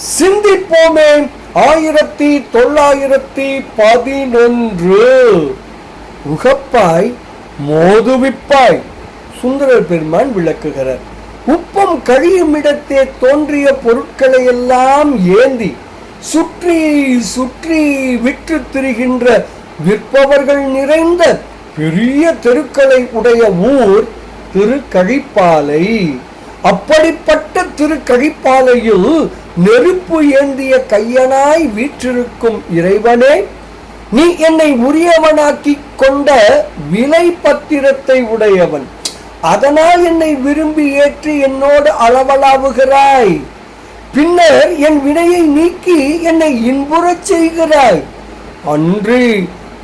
சிந்திப்போமே. 1911 உகப்பாய் மோதுவிப்பாய். சுந்தரர் பெருமான் விளக்குகிறார். உப்பம் கழியும் இடத்தே தோன்றிய பொருட்களை எல்லாம் ஏந்தி சுற்றி சுற்றி விற்று திரிகின்ற விற்பவர்கள் நிறைந்த பெரிய தெருக்களை உடைய ஊர் திருக்கழிப்பாலை. அப்படிப்பட்ட திருக்கழிப்பாலையில் நெருப்பு ஏந்திய கையனாய் வீற்றிருக்கும் இறைவனே, நீ என்னை உரியவனாக்கி கொண்ட விலை பத்திரத்தை உடையவன். அதனால் என்னை விரும்பி ஏற்றி என்னோடு அளவலாவுகிறாய். பின்னர் என் வினையை நீக்கி என்னை இன்புறச் செய்கிறாய். அன்றி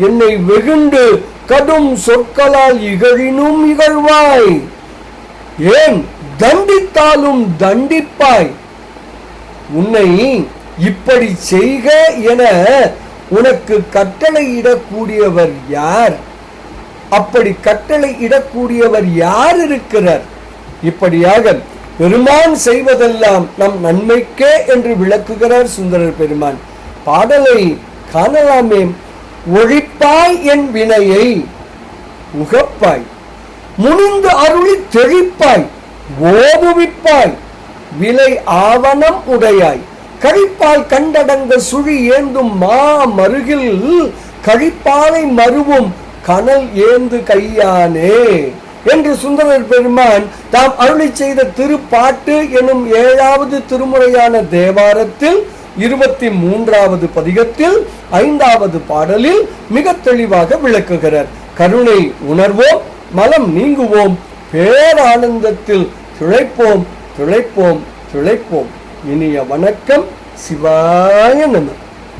என்னை வெகுண்டு கடும் சொற்களால் இகழினும் இகழ்வாய். ஏன் தண்டித்தாலும் தண்டிப்பாய். உன்னை இப்படி செய்க என உனக்கு கட்டளையிடக்கூடியவர் யார்? அப்படி கட்டளையிடக்கூடியவர் யார் இருக்கிறார்? இப்படியாக பெருமான் செய்வதெல்லாம் நம் நன்மைக்கே என்று விளக்குகிறார் சுந்தரர் பெருமான். பாடலை காணலாமே. ஒழிப்பாய் என் வினையை உகப்பாய், முனிந்து அருளி தெளிப்பாய், ஓதுவிப்பாய், விலை ஆவணம் உடையாய், கழிப்பால் கண்டடங்க சுழி ஏந்தும் மா மருகில் கழிப்பாலை மருவும் கனல் ஏந்து கையானே என்று சுந்தரர் பெருமான் தாம் அருளி செய்த திருப்பாட்டு எனும் 7வது திருமுறையான தேவாரத்தில் 23வது பதிகத்தில் 5வது பாடலில் மிக தெளிவாக விளக்குகிறார். கருணை உணர்வோம், மலம் நீங்குவோம், பேரானந்தத்தில் திளைப்போம் திளைப்போம் திளைப்போம். இனிய வணக்கம். சிவாய நம.